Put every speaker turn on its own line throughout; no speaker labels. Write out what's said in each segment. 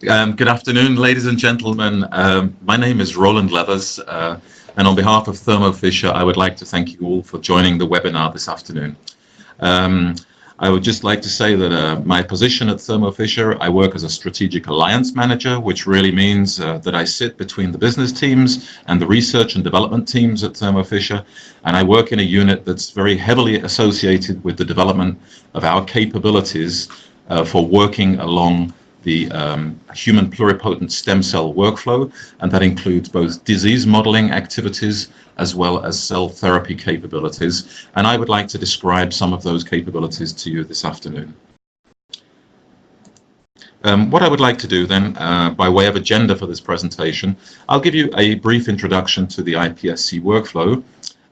Good afternoon, ladies and gentlemen. My name is Roland Leathers, and on behalf of Thermo Fisher, I would like to thank you all for joining the webinar this afternoon. I would just like to say that my position at Thermo Fisher, I work as a strategic alliance manager, which really means that I sit between the business teams and the research and development teams at Thermo Fisher, and I work in a unit that's very heavily associated with the development of our capabilities for working along the human pluripotent stem cell workflow, and that includes both disease modeling activities as well as cell therapy capabilities. And I would like to describe some of those capabilities to you this afternoon. What I would like to do then, by way of agenda for this presentation, I'll give you a brief introduction to the iPSC workflow,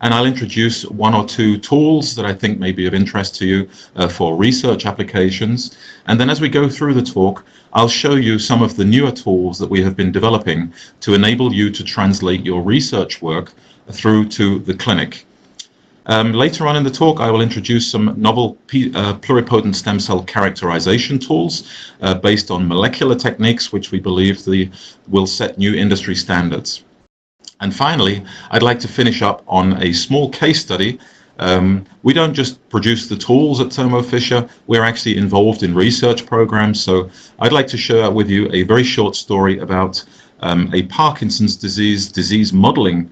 and I'll introduce one or two tools that I think may be of interest to you for research applications. And then as we go through the talk, I'll show you some of the newer tools that we have been developing to enable you to translate your research work through to the clinic. Later on in the talk, I will introduce some novel pluripotent stem cell characterization tools based on molecular techniques, which we believe will set new industry standards. And finally, I'd like to finish up on a small case study. We don't just produce the tools at Thermo Fisher, we're actually involved in research programs. So I'd like to share with you a very short story about a Parkinson's disease modeling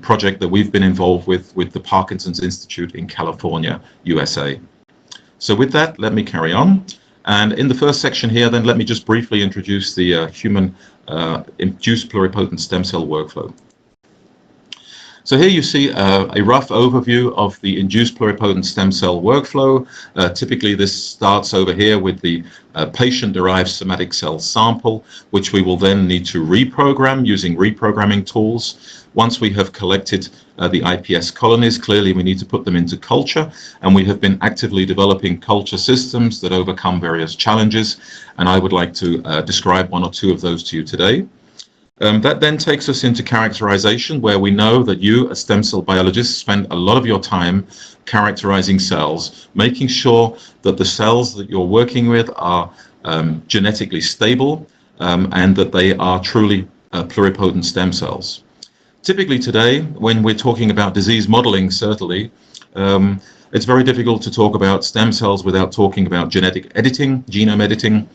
project that we've been involved with the Parkinson's Institute in California, USA. So with that, let me carry on. And in the first section here, then let me just briefly introduce the human induced pluripotent stem cell workflow. So here you see a rough overview of the induced pluripotent stem cell workflow. Typically this starts over here with the patient-derived somatic cell sample, which we will then need to reprogram using reprogramming tools. Once we have collected the iPS colonies, clearly we need to put them into culture, and we have been actively developing culture systems that overcome various challenges, and I would like to describe one or two of those to you today. That then takes us into characterization, where we know that you, as stem cell biologists, spend a lot of your time characterizing cells, making sure that the cells that you're working with are genetically stable and that they are truly pluripotent stem cells. Typically today, when we're talking about disease modeling, certainly, it's very difficult to talk about stem cells without talking about genetic editing, genome editing.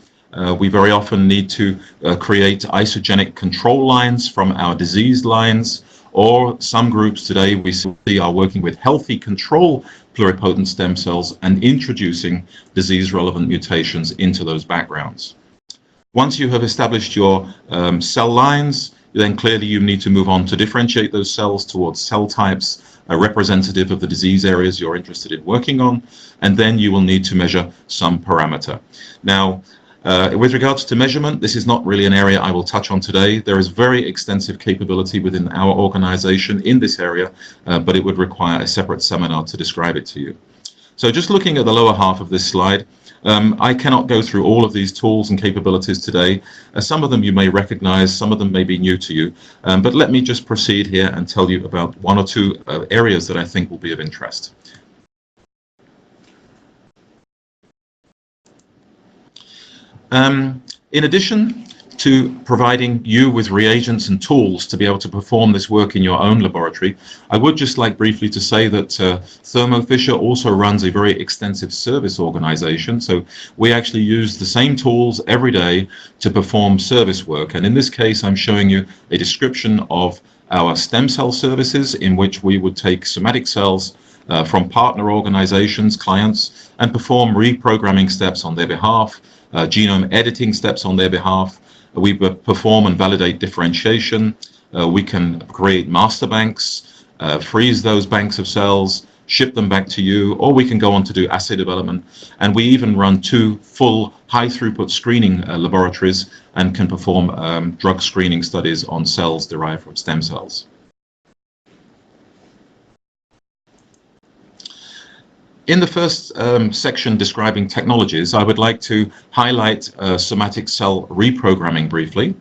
We very often need to create isogenic control lines from our diseased lines, or some groups today we see are working with healthy control pluripotent stem cells and introducing disease-relevant mutations into those backgrounds. Once you have established your cell lines, then clearly you need to move on to differentiate those cells towards cell types representative of the disease areas you're interested in working on, and then you will need to measure some parameter. Now, with regards to measurement, this is not really an area I will touch on today. There is very extensive capability within our organization in this area, but it would require a separate seminar to describe it to you. So just looking at the lower half of this slide, I cannot go through all of these tools and capabilities today. Some of them you may recognize, some of them may be new to you, but let me just proceed here and tell you about one or two areas that I think will be of interest. In addition to providing you with reagents and tools to be able to perform this work in your own laboratory, I would just like briefly to say that Thermo Fisher also runs a very extensive service organization. So we actually use the same tools every day to perform service work. And in this case, I'm showing you a description of our stem cell services, in which we would take somatic cells from partner organizations, clients, and perform reprogramming steps on their behalf, genome editing steps on their behalf. We perform and validate differentiation. We can create master banks, freeze those banks of cells, ship them back to you, or we can go on to do assay development. And we even run 2 full high-throughput screening laboratories and can perform drug screening studies on cells derived from stem cells. In the first section describing technologies, I would like to highlight somatic cell reprogramming briefly.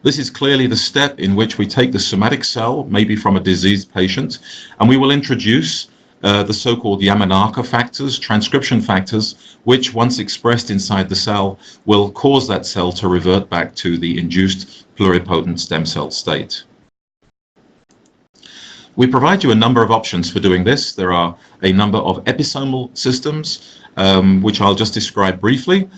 This is clearly the step in which we take the somatic cell, maybe from a diseased patient, and we will introduce the so-called Yamanaka factors, transcription factors, which once expressed inside the cell will cause that cell to revert back to the induced pluripotent stem cell state. We provide you a number of options for doing this. There are a number of episomal systems, which I'll just describe briefly.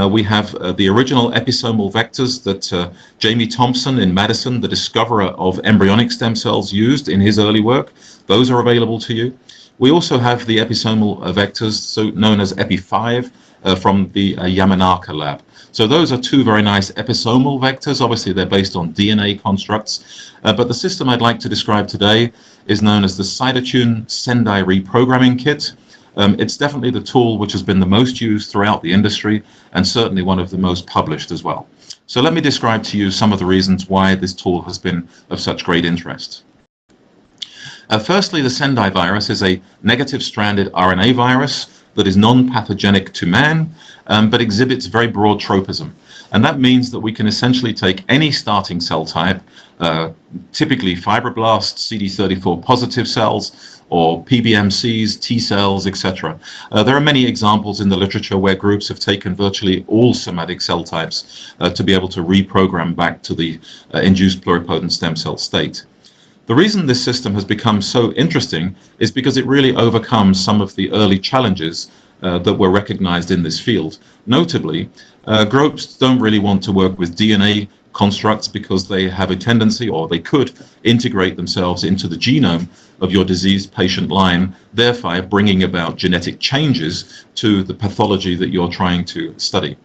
We have the original episomal vectors that Jamie Thompson in Madison, the discoverer of embryonic stem cells, used in his early work. Those are available to you. We also have the episomal vectors, so known as Epi5, from the Yamanaka lab. So those are two very nice episomal vectors. Obviously, they're based on DNA constructs. But the system I'd like to describe today is known as the Cytotune Sendai Reprogramming Kit. It's definitely the tool which has been the most used throughout the industry, and certainly one of the most published as well. So let me describe to you some of the reasons why this tool has been of such great interest. Firstly, the Sendai virus is a negative-stranded RNA virus that is non-pathogenic to man, but exhibits very broad tropism. And that means that we can essentially take any starting cell type, typically fibroblasts, CD34 positive cells, or PBMCs, T cells, etc. There are many examples in the literature where groups have taken virtually all somatic cell types to be able to reprogram back to the induced pluripotent stem cell state. The reason this system has become so interesting is because it really overcomes some of the early challenges that were recognized in this field. Notably, groups don't really want to work with DNA constructs because they have a tendency, or they could, integrate themselves into the genome of your diseased patient line, thereby bringing about genetic changes to the pathology that you're trying to study.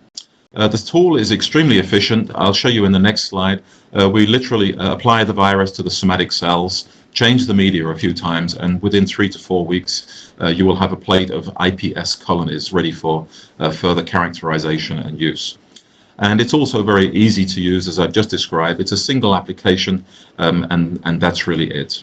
This tool is extremely efficient. I'll show you in the next slide. We literally apply the virus to the somatic cells, change the media a few times, and within 3 to 4 weeks, you will have a plate of iPS colonies ready for further characterization and use. And it's also very easy to use, as I've just described. It's a single application, and that's really it.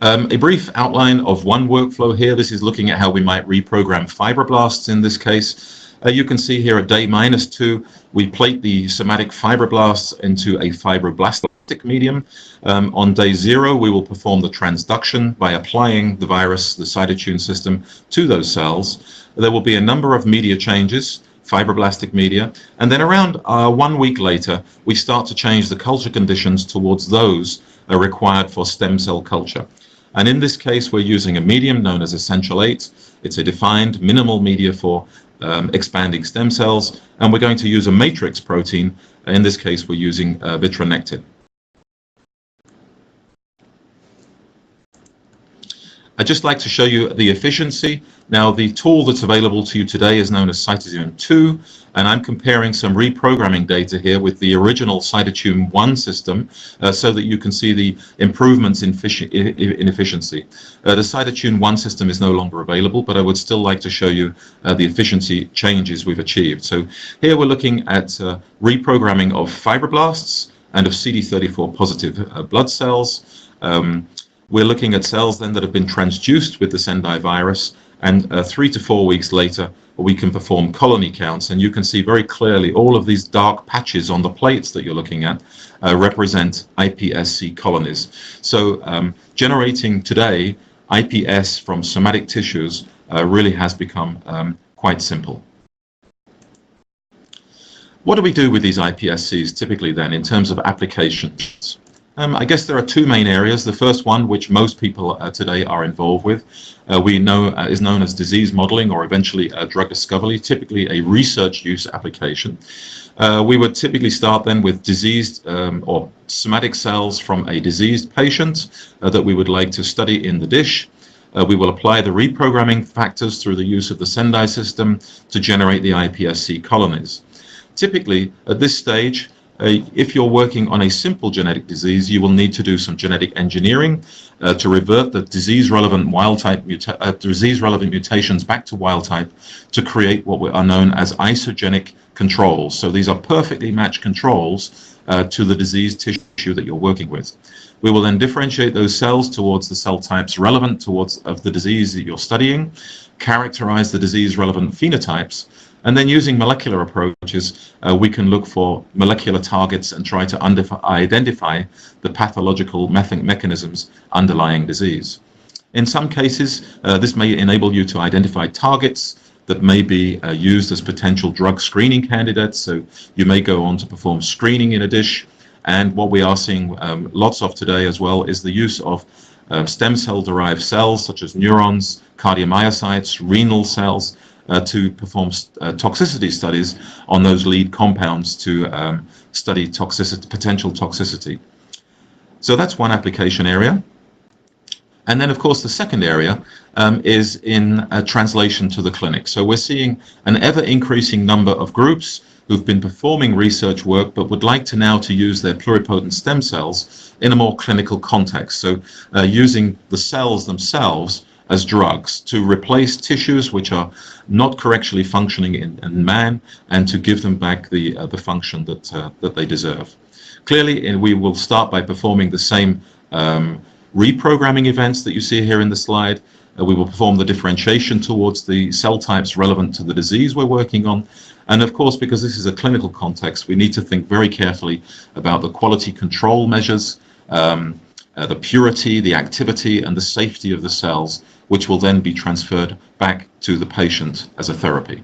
A brief outline of one workflow here. This is looking at how we might reprogram fibroblasts in this case. You can see here at day -2, we plate the somatic fibroblasts into a fibroblastic medium. On day 0, we will perform the transduction by applying the virus, the Cytotune system, to those cells. There will be a number of media changes, fibroblastic media, and then around 1 week later, we start to change the culture conditions towards those required for stem cell culture. And in this case, we're using a medium known as Essential 8. It's a defined minimal media for expanding stem cells, and we're going to use a matrix protein. In this case, we're using vitronectin. I'd just like to show you the efficiency. Now, the tool that's available to you today is known as Cytotune 2, and I'm comparing some reprogramming data here with the original Cytotune 1 system so that you can see the improvements in efficiency. The Cytotune 1 system is no longer available, but I would still like to show you the efficiency changes we've achieved. So here we're looking at reprogramming of fibroblasts and of CD34 positive blood cells. We're looking at cells then that have been transduced with the Sendai virus, and 3 to 4 weeks later we can perform colony counts, and you can see very clearly all of these dark patches on the plates that you're looking at represent iPSC colonies. So generating today iPS from somatic tissues really has become quite simple. What do we do with these iPSCs typically then in terms of applications? I guess there are two main areas. The first one, which most people today are involved with, we know is known as disease modeling, or eventually drug discovery, typically a research use application. We would typically start then with diseased or somatic cells from a diseased patient that we would like to study in the dish. We will apply the reprogramming factors through the use of the Sendai system to generate the iPSC colonies. Typically, at this stage, if you're working on a simple genetic disease, you will need to do some genetic engineering to revert the disease-relevant mutations back to wild type to create what are known as isogenic controls. So these are perfectly matched controls to the diseased tissue that you're working with. We will then differentiate those cells towards the cell types relevant of the disease that you're studying, characterize the disease-relevant phenotypes, And then using molecular approaches, we can look for molecular targets and try to identify the pathological mechanisms underlying disease. In some cases, this may enable you to identify targets that may be used as potential drug screening candidates. So you may go on to perform screening in a dish. And what we are seeing lots of today as well is the use of stem cell derived cells such as neurons, cardiomyocytes, renal cells to perform toxicity studies on those lead compounds to study potential toxicity. So that's one application area. And then, of course, the second area is in translation to the clinic. So we're seeing an ever-increasing number of groups who've been performing research work but would like to now to use their pluripotent stem cells in a more clinical context. So using the cells themselves as drugs to replace tissues which are not correctly functioning in man and to give them back the function that they deserve. Clearly, we will start by performing the same reprogramming events that you see here in the slide. We will perform the differentiation towards the cell types relevant to the disease we're working on. And of course, because this is a clinical context, we need to think very carefully about the quality control measures, the purity, the activity, and the safety of the cells, which will then be transferred back to the patient as a therapy.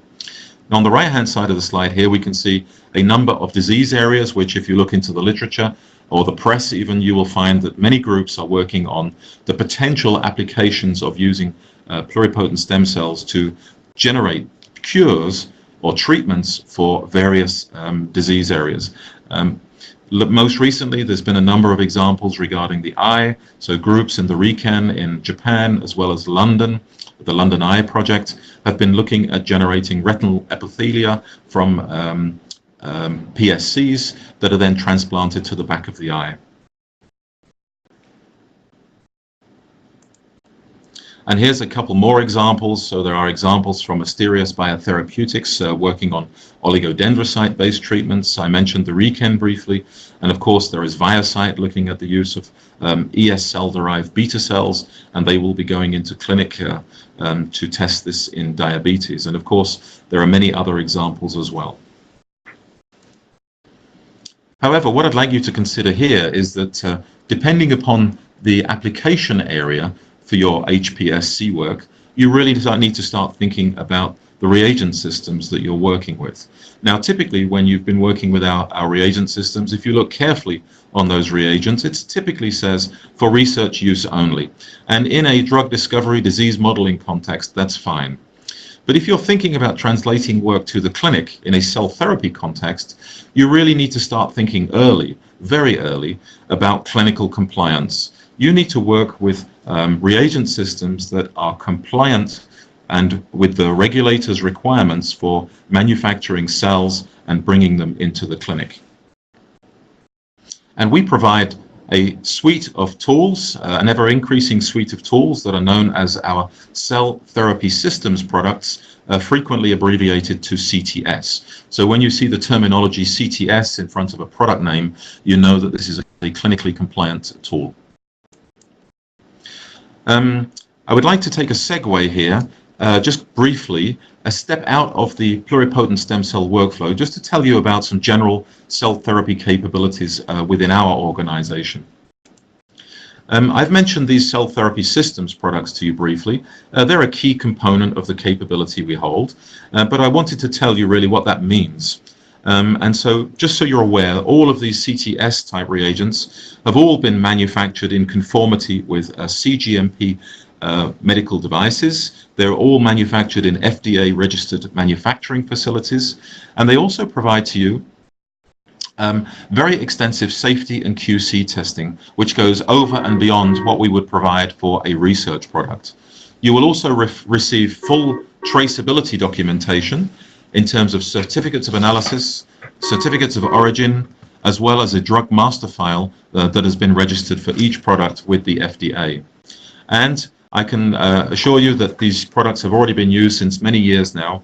Now, on the right-hand side of the slide here, we can see a number of disease areas, which if you look into the literature, or the press even, you will find that many groups are working on the potential applications of using pluripotent stem cells to generate cures or treatments for various disease areas. Most recently, there's been a number of examples regarding the eye. So groups in the RIKEN in Japan, as well as London, the London Eye Project, have been looking at generating retinal epithelia from PSCs that are then transplanted to the back of the eye. And here's a couple more examples. So there are examples from Asterias Biotherapeutics working on oligodendrocyte-based treatments. I mentioned the RIKEN briefly. And of course, there is ViaCyte looking at the use of ES cell-derived beta cells, and they will be going into clinic to test this in diabetes. And of course, there are many other examples as well. However, what I'd like you to consider here is that depending upon the application area for your iPSC work, you really need to start thinking about the reagent systems that you're working with. Now, typically, when you've been working with our reagent systems, if you look carefully on those reagents, it typically says for research use only. And in a drug discovery, disease modeling context, that's fine. But if you're thinking about translating work to the clinic in a cell therapy context, you really need to start thinking early, very early, about clinical compliance. You need to work with reagent systems that are compliant and with the regulators' requirements for manufacturing cells and bringing them into the clinic. And we provide a suite of tools, an ever-increasing suite of tools that are known as our cell therapy systems products, frequently abbreviated to CTS. So when you see the terminology CTS in front of a product name, you know that this is a clinically compliant tool. I would like to take a segue here, just briefly, a step out of the pluripotent stem cell workflow, just to tell you about some general cell therapy capabilities within our organization. I've mentioned these cell therapy systems products to you briefly. They're a key component of the capability we hold, but I wanted to tell you really what that means. And so, just so you're aware, all of these CTS type reagents have all been manufactured in conformity with CGMP medical devices. They're all manufactured in FDA registered manufacturing facilities, and they also provide to you very extensive safety and QC testing, which goes over and beyond what we would provide for a research product. You will also receive full traceability documentation in terms of certificates of analysis, certificates of origin, as well as a drug master file that has been registered for each product with the FDA. And I can assure you that these products have already been used since many years now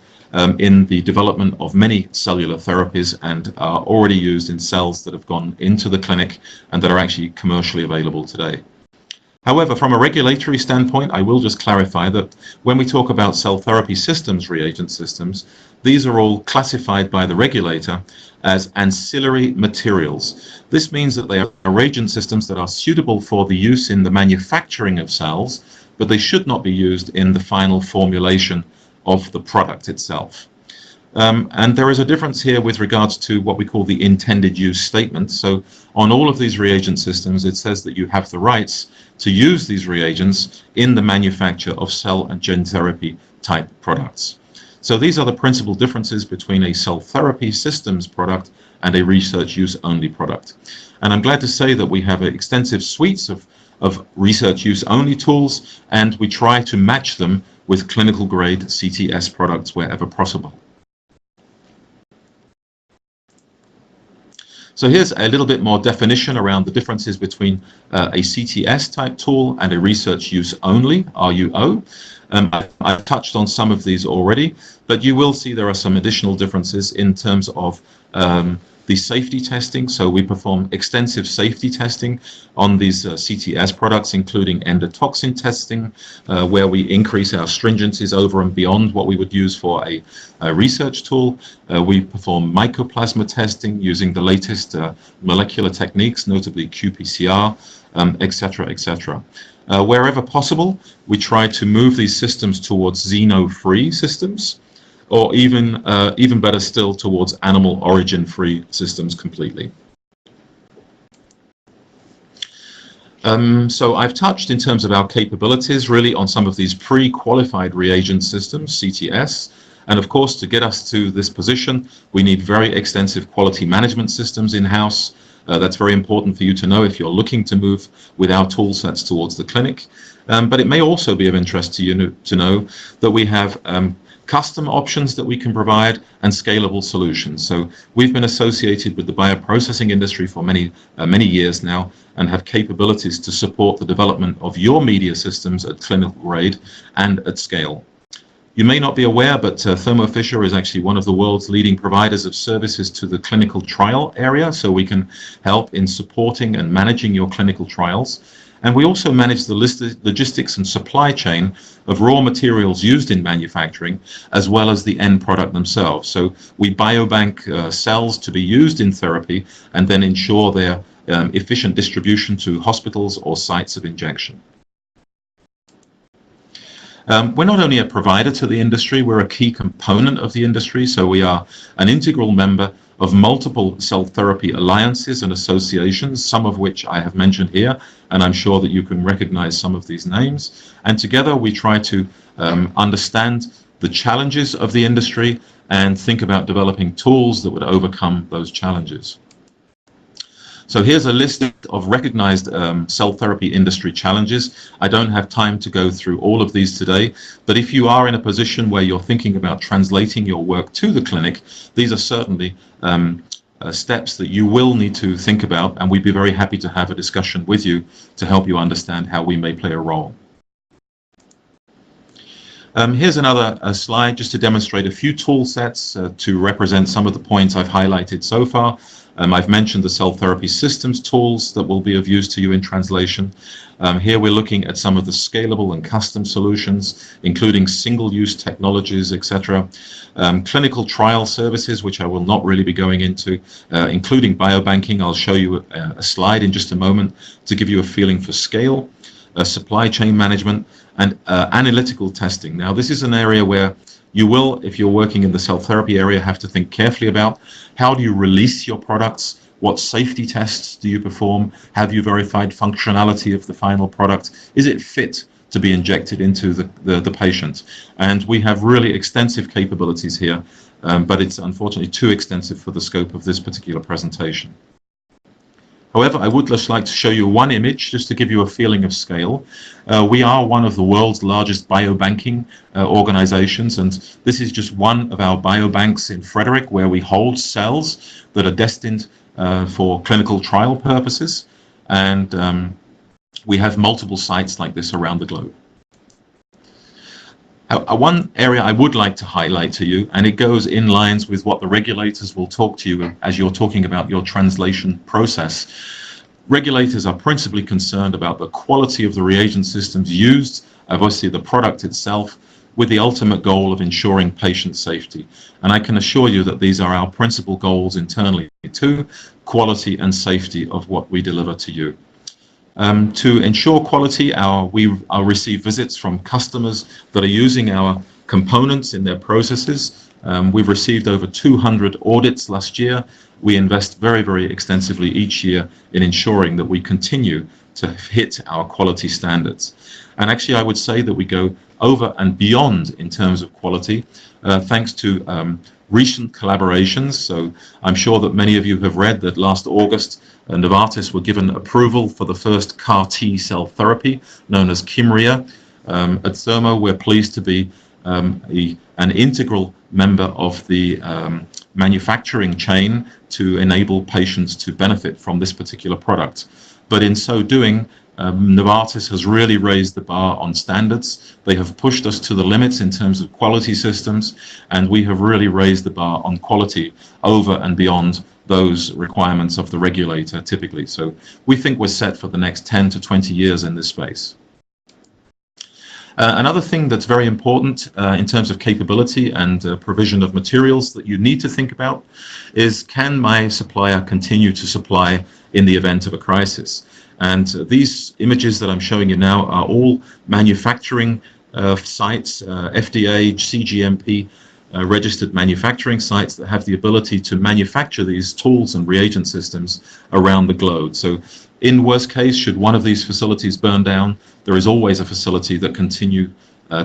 in the development of many cellular therapies and are already used in cells that have gone into the clinic and that are actually commercially available today. However, from a regulatory standpoint, I will just clarify that when we talk about cell therapy systems, reagent systems, these are all classified by the regulator as ancillary materials. This means that they are reagent systems that are suitable for the use in the manufacturing of cells, but they should not be used in the final formulation of the product itself. And there is a difference here with regards to what we call the intended use statement. So on all of these reagent systems, it says that you have the rights to use these reagents in the manufacture of cell and gene therapy type products. So these are the principal differences between a cell therapy systems product and a research use only product. And I'm glad to say that we have extensive suites of research use only tools, and we try to match them with clinical grade CTS products wherever possible. So here's a little bit more definition around the differences between a CTS type tool and a research use only, RUO. I've touched on some of these already, but you will see there are some additional differences in terms of the safety testing. So we perform extensive safety testing on these CTS products, including endotoxin testing, where we increase our stringencies over and beyond what we would use for a research tool. We perform mycoplasma testing using the latest molecular techniques, notably qPCR, etc., etc. Wherever possible, we try to move these systems towards xeno-free systems, or even better still, towards animal origin-free systems completely. So I've touched in terms of our capabilities really on some of these pre-qualified reagent systems, CTS, and of course to get us to this position we need very extensive quality management systems in-house. That's very important for you to know if you're looking to move with our tool sets towards the clinic. But it may also be of interest to you to know that we have custom options that we can provide and scalable solutions. So we've been associated with the bioprocessing industry for many years now and have capabilities to support the development of your media systems at clinical grade and at scale. You may not be aware, but Thermo Fisher is actually one of the world's leading providers of services to the clinical trial area, so we can help in supporting and managing your clinical trials. And we also manage the logistics and supply chain of raw materials used in manufacturing, as well as the end product themselves. So we biobank cells to be used in therapy and then ensure their efficient distribution to hospitals or sites of injection. We're not only a provider to the industry, we're a key component of the industry. So we are an integral member of multiple cell therapy alliances and associations, some of which I have mentioned here, and I'm sure that you can recognize some of these names. And together we try to understand the challenges of the industry and think about developing tools that would overcome those challenges. So here's a list of recognized cell therapy industry challenges. I don't have time to go through all of these today, but if you are in a position where you're thinking about translating your work to the clinic, these are certainly steps that you will need to think about, and we'd be very happy to have a discussion with you to help you understand how we may play a role. Here's another slide just to demonstrate a few tool sets to represent some of the points I've highlighted so far. I've mentioned the cell therapy systems tools that will be of use to you in translation. Here we're looking at some of the scalable and custom solutions, including single-use technologies, etc. Clinical trial services, which I will not really be going into, including biobanking. I'll show you a slide in just a moment to give you a feeling for scale. Supply chain management and analytical testing. Now, this is an area where you will, if you're working in the cell therapy area, have to think carefully about how do you release your products, what safety tests do you perform, have you verified functionality of the final product, is it fit to be injected into the patient? And we have really extensive capabilities here, but it's unfortunately too extensive for the scope of this particular presentation. However, I would just like to show you one image just to give you a feeling of scale. We are one of the world's largest biobanking organizations, and this is just one of our biobanks in Frederick, where we hold cells that are destined for clinical trial purposes, and we have multiple sites like this around the globe. One area I would like to highlight to you, and it goes in lines with what the regulators will talk to you as you're talking about your translation process. Regulators are principally concerned about the quality of the reagent systems used, obviously the product itself, with the ultimate goal of ensuring patient safety. And I can assure you that these are our principal goals internally too, quality and safety of what we deliver to you. To ensure quality, we receive visits from customers that are using our components in their processes. We've received over 200 audits last year. We invest very, very extensively each year in ensuring that we continue to hit our quality standards. And actually, I would say that we go over and beyond in terms of quality, thanks to recent collaborations. So I'm sure that many of you have read that last August, Novartis were given approval for the first CAR T cell therapy, known as Kymriah. At Thermo, we're pleased to be an integral member of the manufacturing chain to enable patients to benefit from this particular product. But in so doing, Novartis has really raised the bar on standards. They have pushed us to the limits in terms of quality systems, and we have really raised the bar on quality over and beyond those requirements of the regulator typically. So we think we're set for the next 10 to 20 years in this space. Another thing that's very important in terms of capability and provision of materials that you need to think about is, can my supplier continue to supply in the event of a crisis? And these images that I'm showing you now are all manufacturing sites, FDA, CGMP registered manufacturing sites that have the ability to manufacture these tools and reagent systems around the globe. So in worst case, should one of these facilities burn down, there is always a facility that continue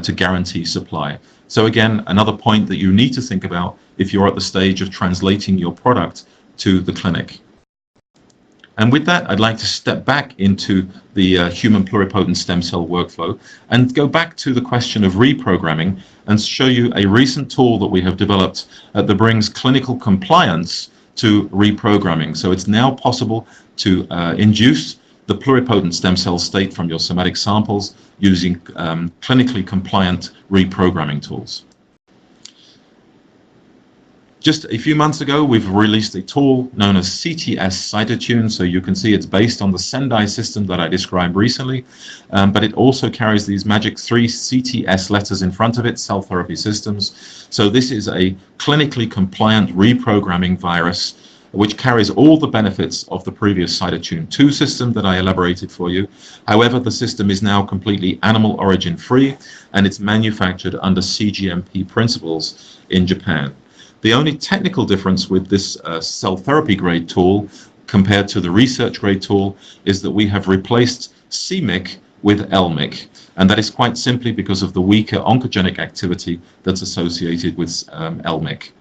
to guarantee supply. So again, another point that you need to think about if you're at the stage of translating your product to the clinic. And with that, I'd like to step back into the human pluripotent stem cell workflow and go back to the question of reprogramming and show you a recent tool that we have developed that brings clinical compliance to reprogramming. So it's now possible to induce the pluripotent stem cell state from your somatic samples using clinically compliant reprogramming tools. Just a few months ago, we've released a tool known as CTS Cytotune. So you can see it's based on the Sendai system that I described recently, but it also carries these magic 3 CTS letters in front of it, cell therapy systems. So this is a clinically compliant reprogramming virus, which carries all the benefits of the previous Cytotune 2 system that I elaborated for you. However, the system is now completely animal origin free, and it's manufactured under CGMP principles in Japan. The only technical difference with this cell therapy grade tool compared to the research grade tool is that we have replaced CMYC with LMYC, and that is quite simply because of the weaker oncogenic activity that's associated with LMYC.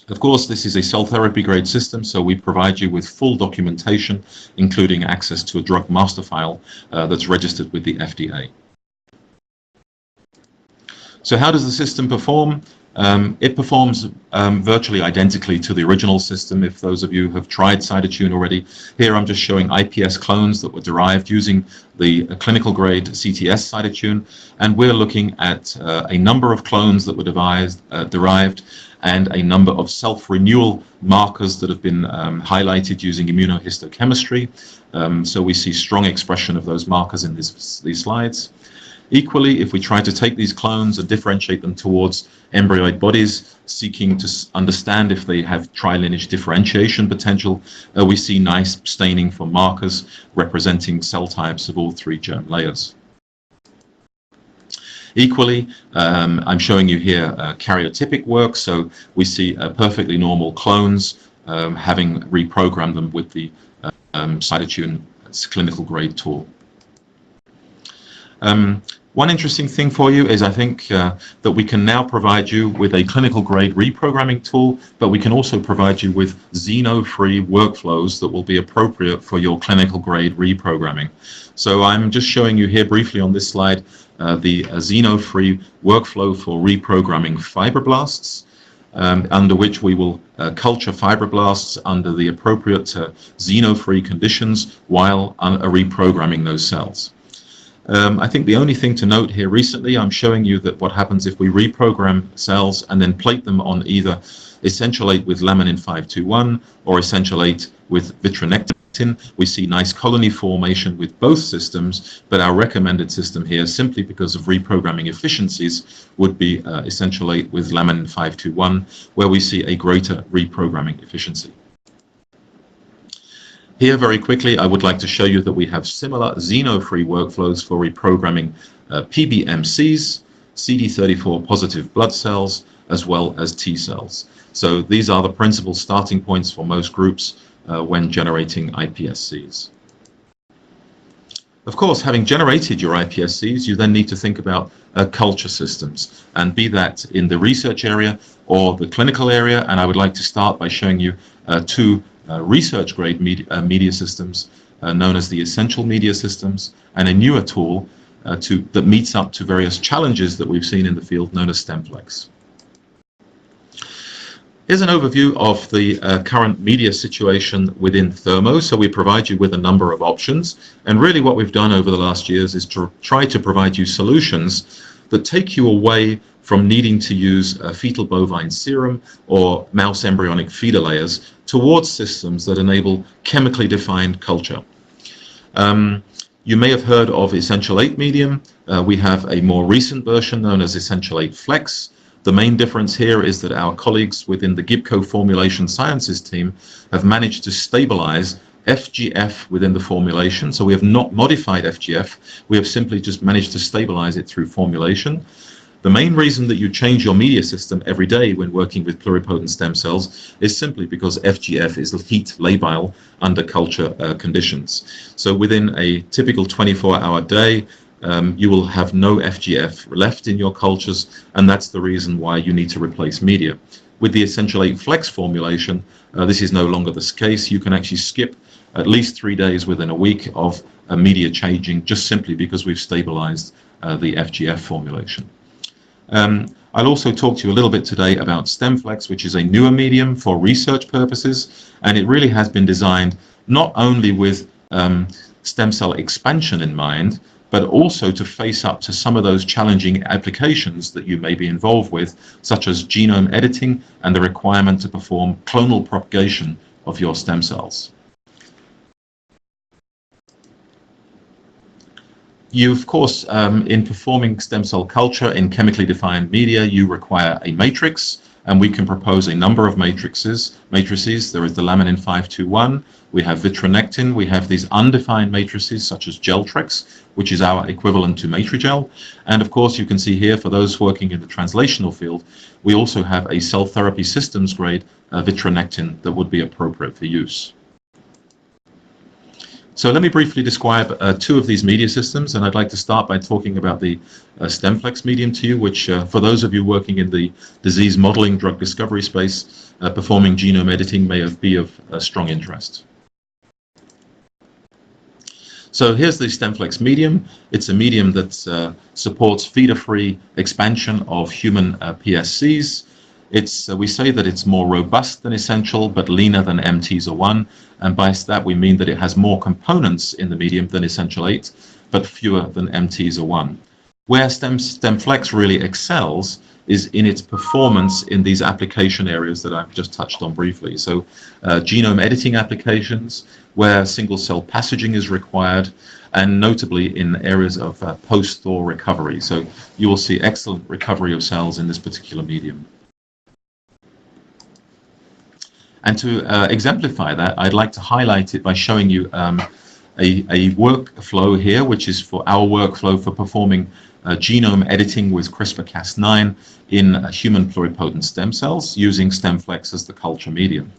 Of course, this is a cell therapy grade system, so we provide you with full documentation, including access to a drug master file that's registered with the FDA. So how does the system perform? It performs virtually identically to the original system. If those of you have tried Cytotune already, here I'm just showing iPS clones that were derived using the clinical grade CTS Cytotune, and we're looking at a number of clones that were derived and a number of self-renewal markers that have been highlighted using immunohistochemistry. So we see strong expression of those markers in these slides. Equally, if we try to take these clones and differentiate them towards embryoid bodies, seeking to understand if they have trilineage differentiation potential, we see nice staining for markers representing cell types of all 3 germ layers. Equally, I'm showing you here karyotypic work, so we see perfectly normal clones having reprogrammed them with the Cytotune clinical grade tool. One interesting thing for you is I think that we can now provide you with a clinical grade reprogramming tool, but we can also provide you with xeno-free workflows that will be appropriate for your clinical grade reprogramming. So I'm just showing you here briefly on this slide the xeno-free workflow for reprogramming fibroblasts, under which we will culture fibroblasts under the appropriate xeno-free conditions while reprogramming those cells. I think the only thing to note here recently, I'm showing you that what happens if we reprogram cells and then plate them on either essential 8 with laminin 521 or essential 8 with vitronectin. We see nice colony formation with both systems, but our recommended system here, simply because of reprogramming efficiencies, would be Essential 8 with laminin 521, where we see a greater reprogramming efficiency. Here, very quickly, I would like to show you that we have similar xeno-free workflows for reprogramming PBMCs, CD34 positive blood cells, as well as T cells. So these are the principal starting points for most groups when generating iPSCs. Of course, having generated your iPSCs, you then need to think about culture systems, and be that in the research area or the clinical area. And I would like to start by showing you two research-grade media systems known as the essential media systems, and a newer tool that meets up to various challenges that we've seen in the field known as StemFlex. Here's an overview of the current media situation within Thermo. So we provide you with a number of options, and really what we've done over the last years is to try to provide you solutions that take you away from needing to use fetal bovine serum or mouse embryonic feeder layers towards systems that enable chemically defined culture. You may have heard of Essential 8 medium. We have a more recent version known as Essential 8 Flex. The main difference here is that our colleagues within the Gibco Formulation Sciences team have managed to stabilize FGF within the formulation. So we have not modified FGF, we have simply just managed to stabilize it through formulation. The main reason that you change your media system every day when working with pluripotent stem cells is simply because FGF is heat labile under culture conditions. So within a typical 24-hour day, you will have no FGF left in your cultures, and that's the reason why you need to replace media. With the Essential 8 Flex formulation, this is no longer the case. You can actually skip at least 3 days within a week of media changing, just simply because we've stabilized the FGF formulation. I'll also talk to you a little bit today about StemFlex, which is a newer medium for research purposes, and it really has been designed not only with stem cell expansion in mind, but also to face up to some of those challenging applications that you may be involved with, such as genome editing and the requirement to perform clonal propagation of your stem cells. You, of course, in performing stem cell culture in chemically defined media, you require a matrix, and we can propose a number of matrices. There is the laminin 521, we have vitronectin, we have these undefined matrices such as Geltrex, which is our equivalent to Matrigel. And of course, you can see here, for those working in the translational field, we also have a cell therapy systems grade vitronectin that would be appropriate for use. So let me briefly describe two of these media systems, and I'd like to start by talking about the StemFlex medium to you, which for those of you working in the disease modeling drug discovery space, performing genome editing may be of strong interest. So here's the StemFlex medium. It's a medium that supports feeder-free expansion of human PSCs. We say that it's more robust than Essential, but leaner than MT-01, and by that we mean that it has more components in the medium than Essential 8, but fewer than MT-01. Where StemFlex really excels is in its performance in these application areas that I've just touched on briefly. So genome editing applications, where single-cell passaging is required, and notably in areas of post-thaw recovery. So you will see excellent recovery of cells in this particular medium. And to exemplify that, I'd like to highlight it by showing you a workflow here, which is for our workflow for performing genome editing with CRISPR-Cas9 in human pluripotent stem cells using StemFlex as the culture medium.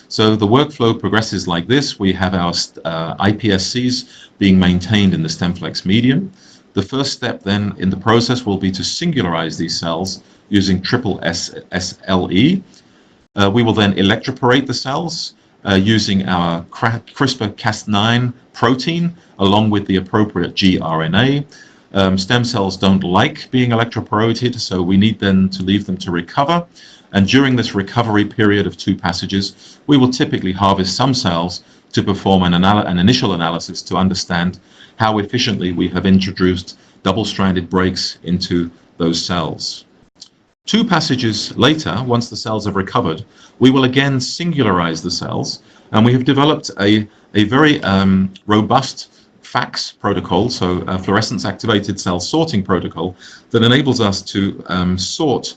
So the workflow progresses like this. We have our iPSCs being maintained in the StemFlex medium. The first step then in the process will be to singularize these cells using SSLE. We will then electroporate the cells using our CRISPR-Cas9 protein along with the appropriate gRNA. Stem cells don't like being electroporated, so we need then to leave them to recover. And during this recovery period of 2 passages, we will typically harvest some cells to perform an initial analysis to understand how efficiently we have introduced double-stranded breaks into those cells. 2 passages later, once the cells have recovered, we will again singularize the cells, And we have developed a very robust FACS protocol, so a fluorescence activated cell sorting protocol, that enables us to sort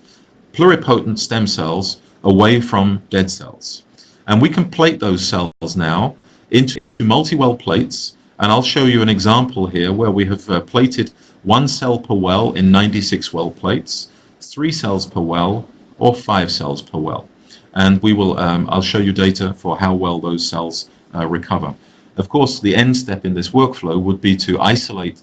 pluripotent stem cells away from dead cells. And we can plate those cells now into multi-well plates, and I'll show you an example here where we have plated 1 cell per well in 96 well plates, 3 cells per well, or 5 cells per well. And we will, I'll show you data for how well those cells recover. Of course, the end step in this workflow would be to isolate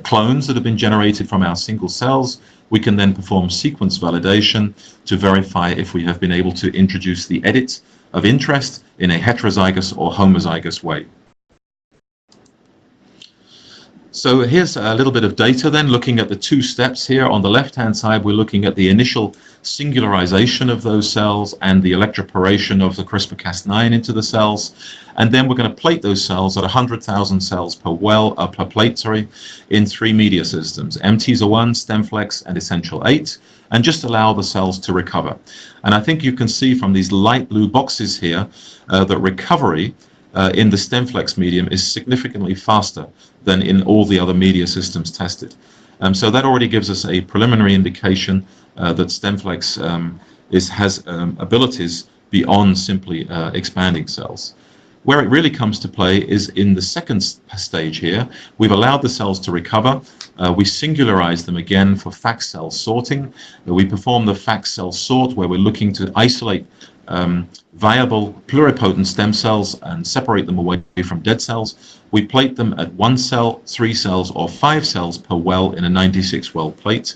clones that have been generated from our single cells. We can then perform sequence validation to verify if we have been able to introduce the edit of interest in a heterozygous or homozygous way. So here's a little bit of data then, looking at the 2 steps here. On the left-hand side, we're looking at the initial singularization of those cells and the electroporation of the CRISPR-Cas9 into the cells. And then we're going to plate those cells at 100,000 cells per well, per plate, sorry, in 3 media systems, MTESR1, StemFlex, and Essential 8, and just allow the cells to recover. And I think you can see from these light blue boxes here that recovery in the StemFlex medium is significantly faster than in all the other media systems tested. So that already gives us a preliminary indication that StemFlex has abilities beyond simply expanding cells. Where it really comes to play is in the second stage here. We've allowed the cells to recover. We singularize them again for FACS cell sorting. We perform the FACS cell sort where we're looking to isolate viable pluripotent stem cells and separate them away from dead cells. We plate them at 1 cell, 3 cells, or 5 cells per well in a 96 well plate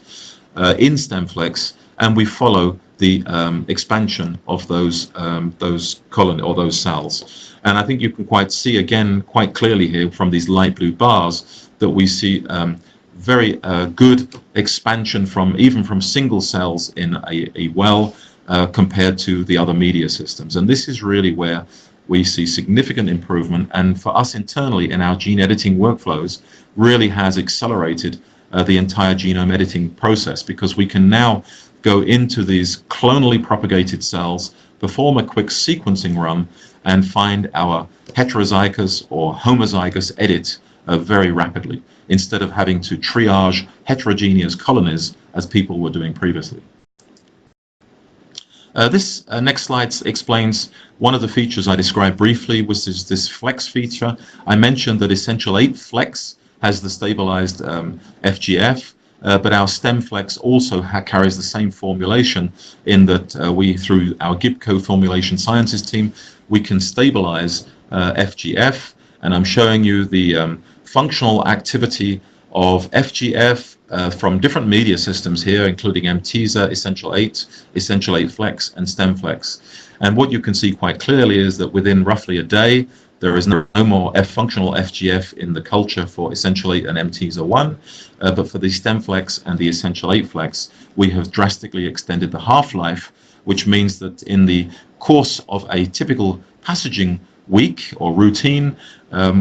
in StemFlex, and we follow the expansion of those colony or those cells. And I think you can quite see again quite clearly here from these light blue bars that we see very good expansion even from single cells in a well compared to the other media systems. And this is really where we see significant improvement, and for us internally in our gene editing workflows really has accelerated the entire genome editing process, because we can now go into these clonally propagated cells, perform a quick sequencing run, and find our heterozygous or homozygous edit very rapidly, instead of having to triage heterogeneous colonies as people were doing previously. This next slide explains one of the features I described briefly, which is this flex feature. I mentioned that Essential 8 Flex has the stabilized FGF, but our StemFlex also carries the same formulation in that we, through our GIBCO formulation sciences team, we can stabilize FGF, and I'm showing you the functional activity of FGF from different media systems here, including MTESR, Essential 8, Essential 8 Flex, and StemFlex. And what you can see quite clearly is that within roughly a day, there is no more functional FGF in the culture for Essential 8 and MTESR1, but for the StemFlex and the Essential 8 Flex, we have drastically extended the half-life, which means that in the course of a typical passaging week or routine,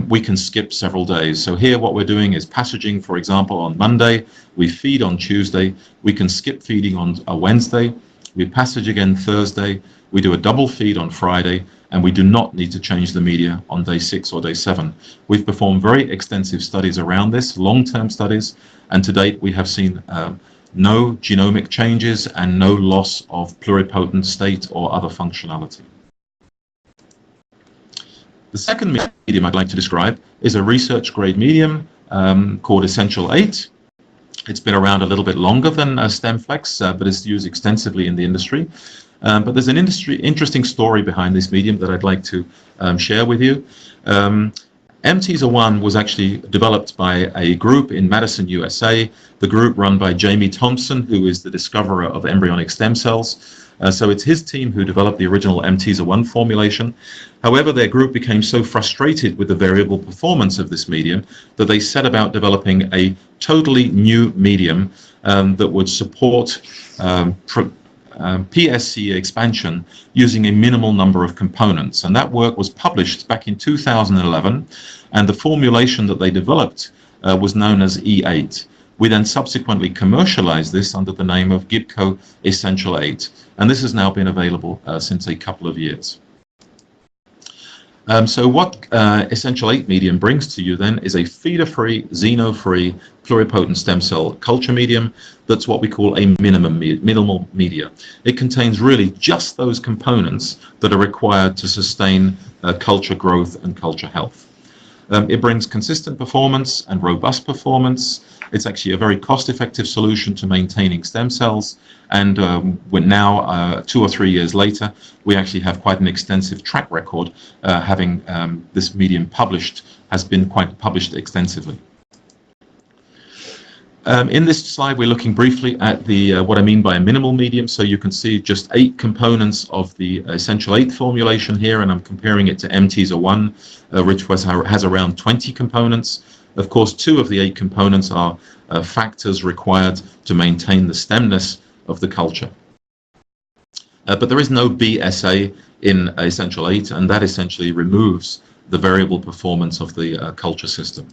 we can skip several days. So here what we're doing is passaging, for example, on Monday, we feed on Tuesday, we can skip feeding on a Wednesday, we passage again Thursday, we do a double feed on Friday, and we do not need to change the media on day 6 or day 7. We've performed very extensive studies around this, long-term studies, and to date we have seen no genomic changes and no loss of pluripotent state or other functionality. The second medium I'd like to describe is a research-grade medium called Essential 8. It's been around a little bit longer than StemFlex, but it's used extensively in the industry. But there's an interesting story behind this medium that I'd like to share with you. MTESR1 was actually developed by a group in Madison, USA, the group run by Jamie Thompson, who is the discoverer of embryonic stem cells. So it's his team who developed the original MTESR1 formulation. However, their group became so frustrated with the variable performance of this medium that they set about developing a totally new medium that would support PSC expansion using a minimal number of components. And that work was published back in 2011, and the formulation that they developed was known as E8. We then subsequently commercialized this under the name of GIBCO Essential 8, and this has now been available since a couple of years. So what Essential 8 medium brings to you then is a feeder-free, xeno-free, pluripotent stem cell culture medium that's what we call a minimal media. It contains really just those components that are required to sustain culture growth and culture health. It brings consistent performance and robust performance. It's actually a very cost-effective solution to maintaining stem cells. And we're now, 2 or 3 years later, we actually have quite an extensive track record having this medium published, has been quite published extensively. In this slide, we're looking briefly at the what I mean by a minimal medium. So you can see just 8 components of the Essential 8 formulation here, and I'm comparing it to MTESA1, which has around 20 components. Of course, 2 of the 8 components are factors required to maintain the stemness of the culture. But there is no BSA in Essential 8, and that essentially removes the variable performance of the culture system.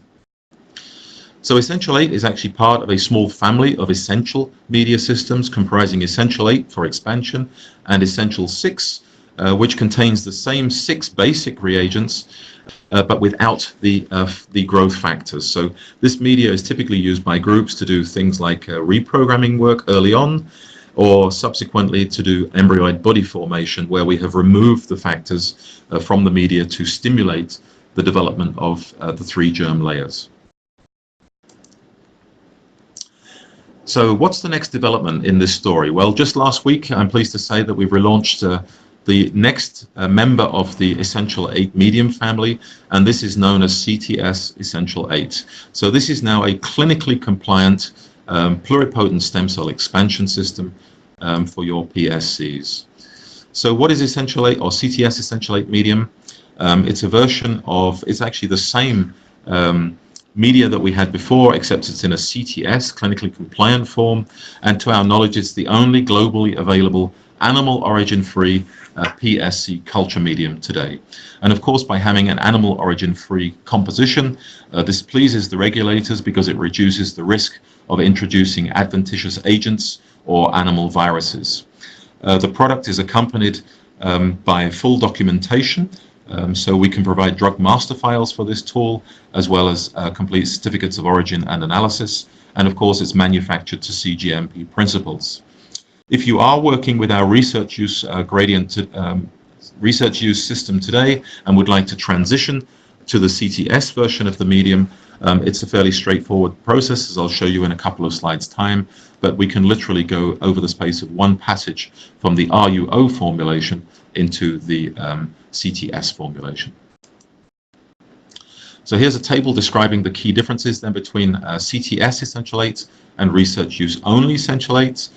So Essential 8 is actually part of a small family of essential media systems comprising Essential 8 for expansion and Essential 6, which contains the same 6 basic reagents, but without the growth factors. So this media is typically used by groups to do things like reprogramming work early on, or subsequently to do embryoid body formation, where we have removed the factors from the media to stimulate the development of the 3 germ layers. So what's the next development in this story? Well, just last week, I'm pleased to say that we've relaunched the next member of the Essential 8 medium family, and this is known as CTS Essential 8. So this is now a clinically compliant pluripotent stem cell expansion system for your PSCs. So what is Essential 8 or CTS Essential 8 medium? It's a version of, it's actually the same media that we had before, except it's in a CTS, clinically compliant form, and to our knowledge it's the only globally available animal origin-free PSC culture medium today. And of course, by having an animal origin-free composition, this pleases the regulators because it reduces the risk of introducing adventitious agents or animal viruses. The product is accompanied by full documentation, so we can provide drug master files for this tool, as well as complete certificates of origin and analysis. And of course, it's manufactured to CGMP principles. If you are working with our research use research use system today and would like to transition to the CTS version of the medium, it's a fairly straightforward process, as I'll show you in a couple of slides' time, but we can literally go over the space of one passage from the RUO formulation into the CTS formulation. So here's a table describing the key differences then between CTS Essential 8 and research use only Essential 8.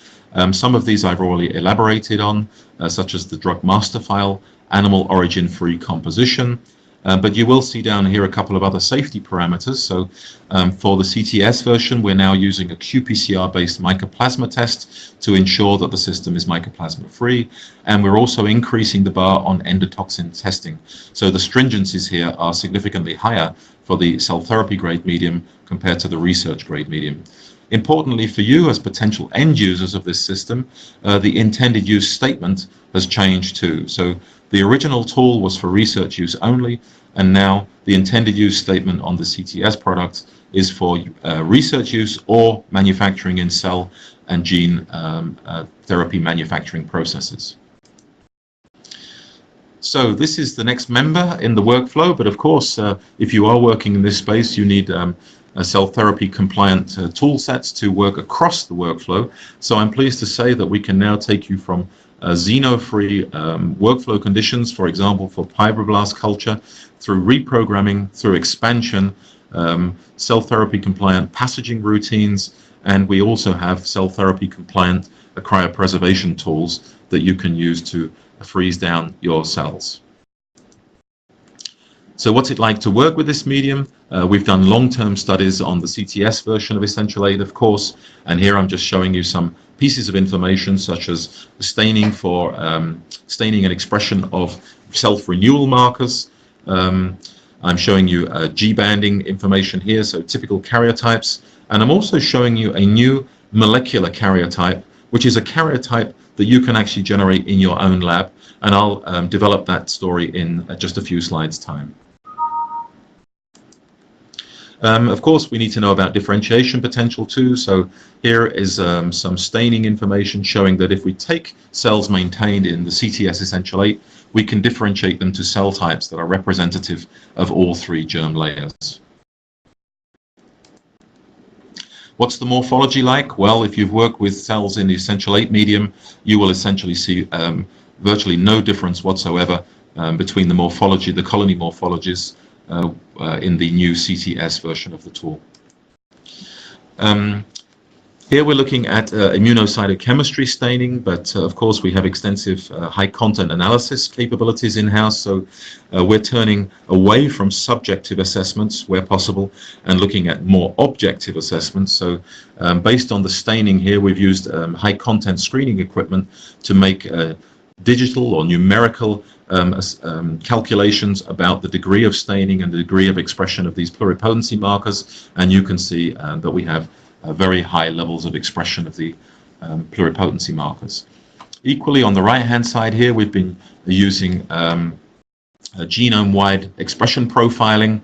Some of these I've already elaborated on, such as the drug master file, animal origin free composition, but you will see down here a couple of other safety parameters. So for the CTS version, we're now using a qPCR-based mycoplasma test to ensure that the system is mycoplasma-free, and we're also increasing the bar on endotoxin testing. So the stringencies here are significantly higher for the cell therapy grade medium compared to the research grade medium. Importantly for you as potential end users of this system, the intended use statement has changed too. So the original tool was for research use only, and now the intended use statement on the CTS product is for research use or manufacturing in cell and gene therapy manufacturing processes. So this is the next member in the workflow, but of course, if you are working in this space, you need cell therapy compliant tool sets to work across the workflow. So I'm pleased to say that we can now take you from xeno-free workflow conditions, for example, for fibroblast culture, through reprogramming, through expansion, cell therapy compliant passaging routines, and we also have cell therapy compliant cryopreservation tools that you can use to freeze down your cells. So what's it like to work with this medium? We've done long-term studies on the CTS version of Essential 8, of course, and here I'm just showing you some pieces of information such as staining for staining and expression of self-renewal markers. I'm showing you G-banding information here, so typical karyotypes, and I'm also showing you a new molecular karyotype, which is a karyotype that you can actually generate in your own lab, and I'll develop that story in just a few slides' time. Of course, we need to know about differentiation potential too. So here is some staining information showing that if we take cells maintained in the CTS essential 8, we can differentiate them to cell types that are representative of all 3 germ layers. What's the morphology like? Well, if you've worked with cells in the essential 8 medium, you will essentially see virtually no difference whatsoever between the morphology, the colony morphologies, in the new CTS version of the tool. Here we're looking at immunocytochemistry staining, but of course we have extensive high content analysis capabilities in-house, so we're turning away from subjective assessments where possible and looking at more objective assessments. So based on the staining here, we've used high content screening equipment to make digital or numerical calculations about the degree of staining and the degree of expression of these pluripotency markers, and you can see that we have very high levels of expression of the pluripotency markers. Equally, on the right-hand side here, we've been using genome-wide expression profiling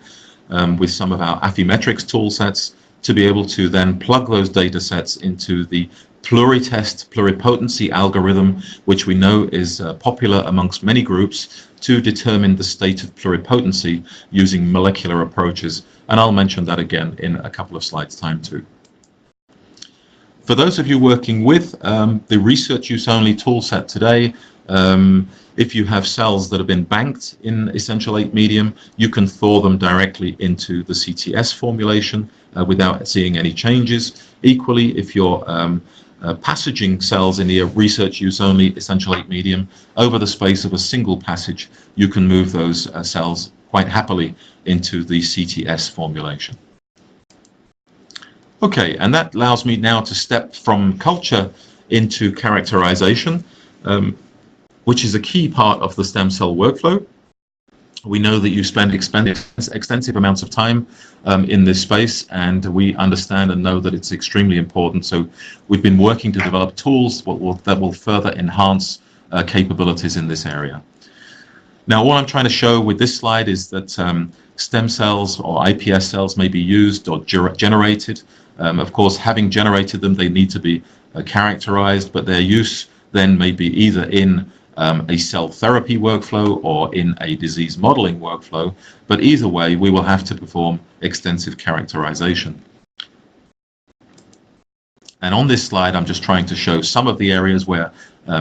with some of our Affymetrix tool sets to be able to then plug those data sets into the pluritest pluripotency algorithm, which we know is popular amongst many groups to determine the state of pluripotency using molecular approaches, and I'll mention that again in a couple of slides' time too. For those of you working with the research use only tool set today, if you have cells that have been banked in essential 8 medium, you can thaw them directly into the CTS formulation without seeing any changes. Equally, if you're passaging cells in the research use only essential 8 medium, over the space of a single passage, you can move those cells quite happily into the CTS formulation. Okay, and that allows me now to step from culture into characterization, which is a key part of the stem cell workflow. We know that you spend extensive amounts of time in this space, and we understand and know that it's extremely important. So we've been working to develop tools that will further enhance capabilities in this area. Now, what I'm trying to show with this slide is that stem cells or iPS cells may be used or generated. Of course, having generated them, they need to be characterized, but their use then may be either in a cell therapy workflow or in a disease modeling workflow, but either way we will have to perform extensive characterization. And on this slide I'm just trying to show some of the areas where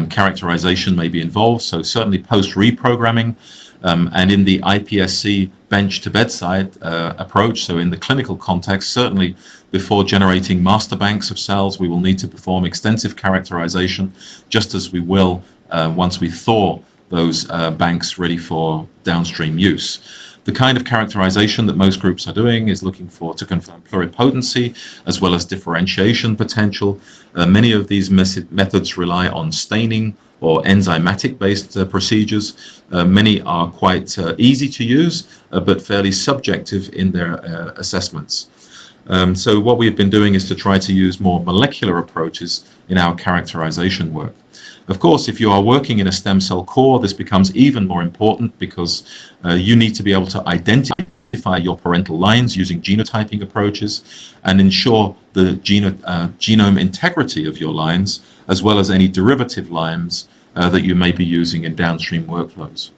characterization may be involved, so certainly post-reprogramming, and in the iPSC bench to bedside approach, so in the clinical context, certainly before generating master banks of cells we will need to perform extensive characterization, just as we will once we thaw those banks ready for downstream use. The kind of characterization that most groups are doing is looking to confirm pluripotency as well as differentiation potential. Many of these methods rely on staining or enzymatic based procedures. Many are quite easy to use but fairly subjective in their assessments. So what we've been doing is to try to use more molecular approaches in our characterization work. Of course, if you are working in a stem cell core, this becomes even more important because you need to be able to identify your parental lines using genotyping approaches and ensure the genome integrity of your lines, as well as any derivative lines that you may be using in downstream workflows.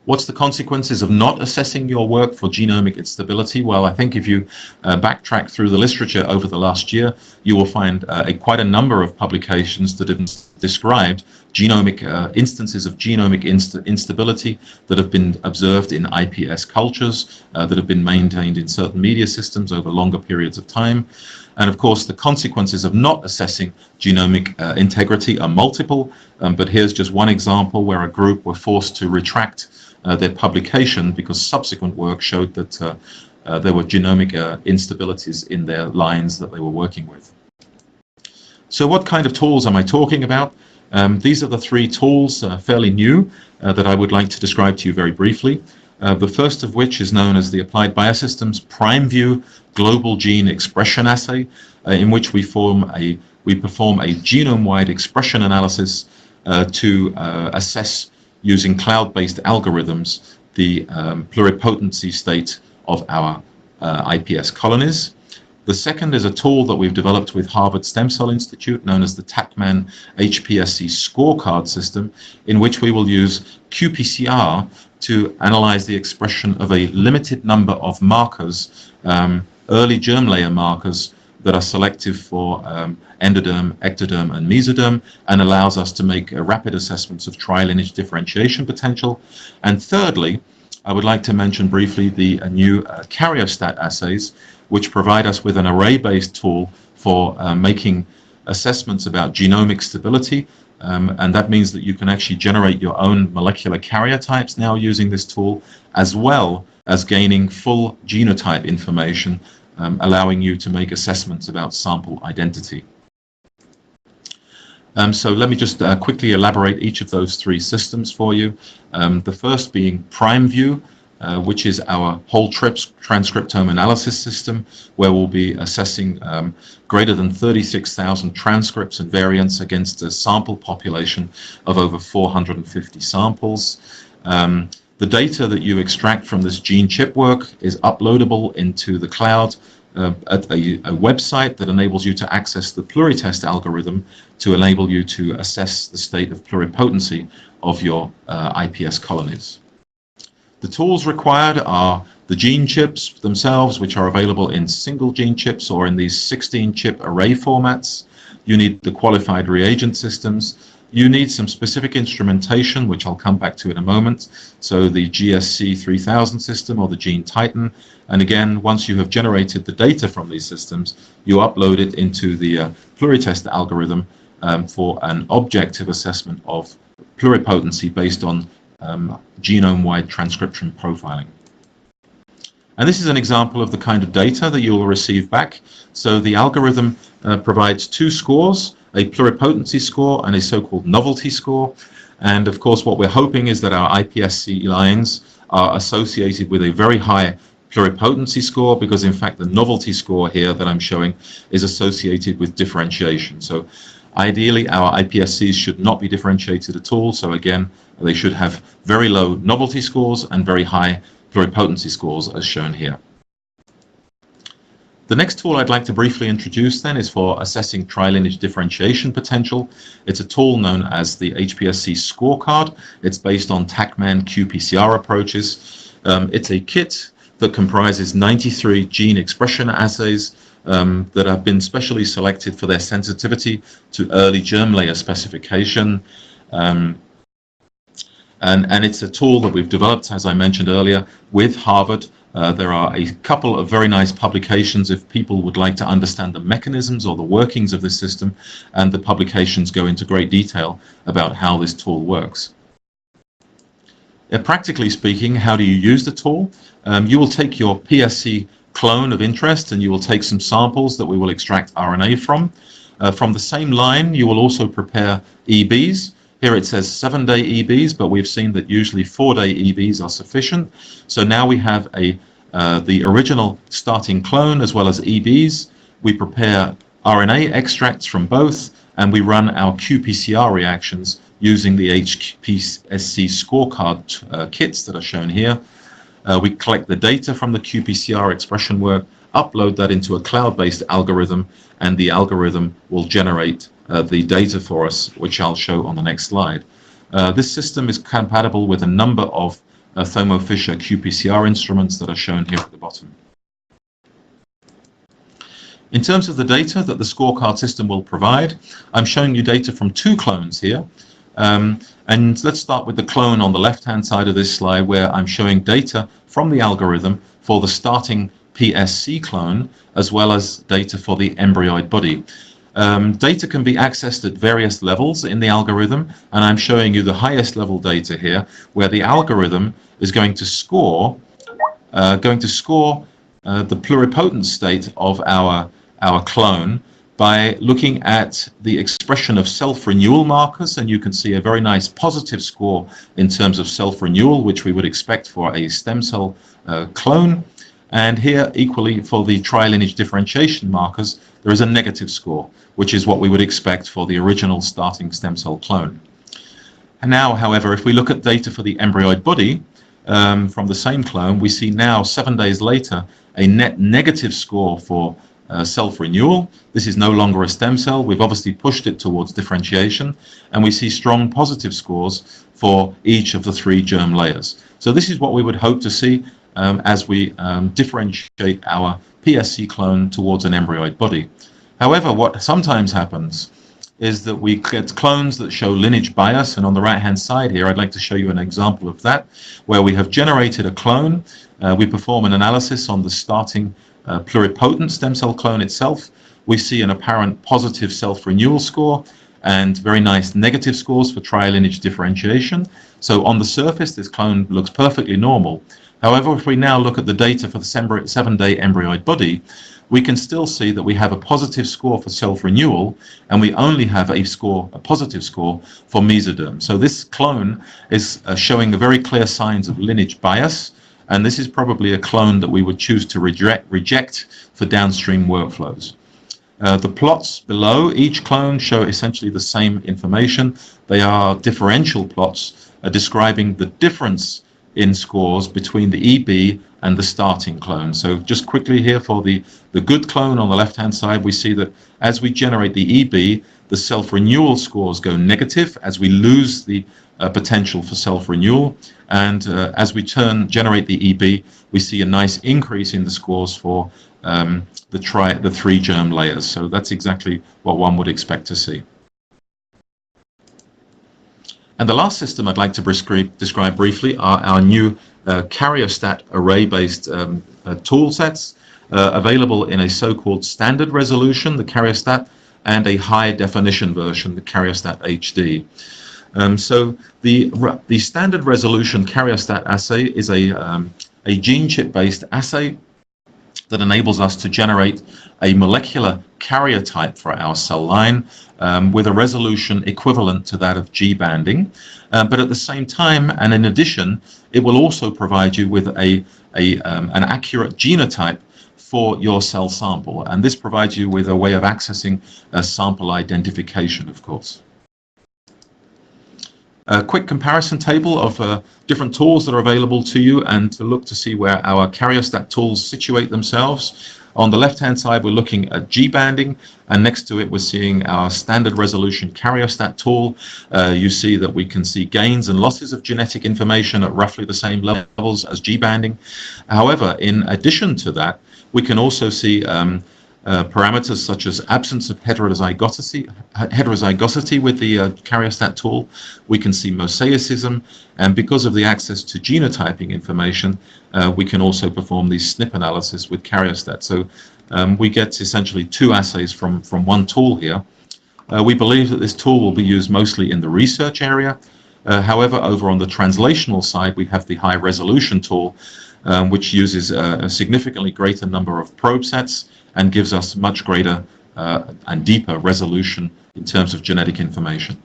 What's the consequences of not assessing your work for genomic instability? Well, I think if you backtrack through the literature over the last year, you will find quite a number of publications that have described genomic instances of genomic instability that have been observed in iPS cultures that have been maintained in certain media systems over longer periods of time. And of course, the consequences of not assessing genomic integrity are multiple, but here's just one example where a group were forced to retract their publication because subsequent work showed that there were genomic instabilities in their lines that they were working with. So what kind of tools am I talking about? These are the three tools, fairly new, that I would like to describe to you very briefly. The first of which is known as the Applied Biosystems PrimeView Global Gene Expression Assay, in which we form a we perform a genome-wide expression analysis to assess, using cloud-based algorithms, the pluripotency state of our iPS colonies. The second is a tool that we've developed with Harvard Stem Cell Institute known as the TACMAN iPSC scorecard system, in which we will use qPCR to analyze the expression of a limited number of markers, early germ layer markers that are selective for endoderm, ectoderm, and mesoderm, and allows us to make rapid assessments of tri-lineage differentiation potential. And thirdly, I would like to mention briefly the new karyostat assays, which provide us with an array-based tool for making assessments about genomic stability, and that means that you can actually generate your own molecular karyotypes now using this tool, as well as gaining full genotype information, allowing you to make assessments about sample identity. So let me just quickly elaborate each of those three systems for you. The first being PrimeView, which is our whole transcriptome analysis system, where we'll be assessing greater than 36,000 transcripts and variants against a sample population of over 450 samples. The data that you extract from this gene chip work is uploadable into the cloud at a website that enables you to access the pluritest algorithm to enable you to assess the state of pluripotency of your iPS colonies. The tools required are the gene chips themselves, which are available in single gene chips or in these 16-chip array formats. You need the qualified reagent systems. You need some specific instrumentation, which I'll come back to in a moment. So the GSC 3000 system or the Gene Titan. And again, once you have generated the data from these systems, you upload it into the pluritest algorithm for an objective assessment of pluripotency based on genome-wide transcription profiling. And this is an example of the kind of data that you will receive back. So the algorithm provides two scores, a pluripotency score and a so-called novelty score. And of course, what we're hoping is that our iPSC lines are associated with a very high pluripotency score, because in fact the novelty score here that I'm showing is associated with differentiation. So ideally our iPSCs should not be differentiated at all. So again, they should have very low novelty scores and very high pluripotency scores, as shown here. The next tool I'd like to briefly introduce then is for assessing tri-lineage differentiation potential. It's a tool known as the iPSC scorecard. It's based on TACMAN qPCR approaches. It's a kit that comprises 93 gene expression assays that have been specially selected for their sensitivity to early germ layer specification. And it's a tool that we've developed, as I mentioned earlier, with Harvard. There are a couple of very nice publications if people would like to understand the mechanisms or the workings of this system, and the publications go into great detail about how this tool works. Practically speaking, how do you use the tool? You will take your PSC clone of interest and you will take some samples that we will extract RNA from. From the same line, you will also prepare EBs. Here it says 7-day EBs, but we've seen that usually 4-day EBs are sufficient. So now we have the original starting clone as well as EBs. We prepare RNA extracts from both, and we run our qPCR reactions using the iPSC scorecard kits that are shown here. We collect the data from the qPCR expression work, upload that into a cloud-based algorithm, and the algorithm will generate the data for us, which I'll show on the next slide. This system is compatible with a number of Thermo Fisher qPCR instruments that are shown here at the bottom. In terms of the data that the scorecard system will provide, I'm showing you data from two clones here. And let's start with the clone on the left-hand side of this slide, where I'm showing data from the algorithm for the starting PSC clone, as well as data for the embryoid body. Data can be accessed at various levels in the algorithm, and I'm showing you the highest level data here, where the algorithm is going to score the pluripotent state of our clone by looking at the expression of self-renewal markers, and you can see a very nice positive score in terms of self-renewal, which we would expect for a stem cell clone. And here, equally, for the tri-lineage differentiation markers, there is a negative score, which is what we would expect for the original starting stem cell clone. And now, however, if we look at data for the embryoid body from the same clone, we see now 7 days later a net negative score for self-renewal. This is no longer a stem cell. We've obviously pushed it towards differentiation, and we see strong positive scores for each of the 3 germ layers. So this is what we would hope to see as we differentiate our PSC clone towards an embryoid body. However, what sometimes happens is that we get clones that show lineage bias, and on the right-hand side here, I'd like to show you an example of that, where we have generated a clone. We perform an analysis on the starting pluripotent stem cell clone itself. We see an apparent positive self-renewal score and very nice negative scores for tri-lineage differentiation. So on the surface, this clone looks perfectly normal. However, if we now look at the data for the 7-day embryoid body, we can still see that we have a positive score for self-renewal, and we only have a positive score for mesoderm. So this clone is showing the very clear signs of lineage bias, and this is probably a clone that we would choose to reject for downstream workflows. The plots below each clone show essentially the same information. They are differential plots describing the difference in scores between the EB and the starting clone. So just quickly here for the good clone on the left-hand side, we see that as we generate the EB, the self-renewal scores go negative as we lose the potential for self-renewal. And as we generate the EB, we see a nice increase in the scores for the 3 germ layers. So that's exactly what one would expect to see. And the last system I'd like to describe briefly are our new CarrierStat array-based tool sets available in a so-called standard resolution, the CarrierStat, and a high-definition version, the CarrierStat HD. So the standard resolution CarrierStat assay is a gene chip-based assay that enables us to generate a molecular carrier type for our cell line with a resolution equivalent to that of G banding. But at the same time, and in addition, it will also provide you with an accurate genotype for your cell sample. And this provides you with a way of accessing sample identification, of course. A quick comparison table of different tools that are available to you, and to look to see where our CarrierStat tools situate themselves. On the left-hand side, we're looking at G banding, and next to it, we're seeing our standard resolution CarrierStat tool. You see that we can see gains and losses of genetic information at roughly the same levels as G banding. However, in addition to that, we can also see parameters such as absence of heterozygosity with the CarrierStat tool. We can see mosaicism, and because of the access to genotyping information, we can also perform these SNP analysis with CarrierStat. So we get essentially 2 assays from one tool here. We believe that this tool will be used mostly in the research area. However, over on the translational side, we have the high resolution tool, which uses a significantly greater number of probe sets and gives us much greater and deeper resolution in terms of genetic information.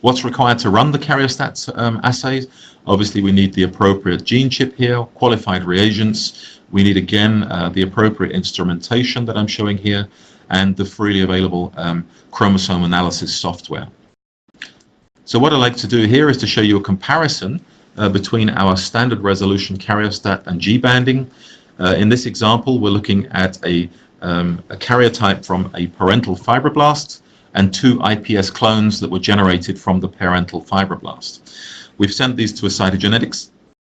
What's required to run the CarrierStat assays? Obviously, we need the appropriate gene chip here, qualified reagents. We need, again, the appropriate instrumentation that I'm showing here, and the freely available chromosome analysis software. So what I'd like to do here is to show you a comparison between our standard resolution CarrierStat and G banding. In this example, we're looking at a carrier type from a parental fibroblast and 2 iPS clones that were generated from the parental fibroblast. We've sent these to a cytogenetics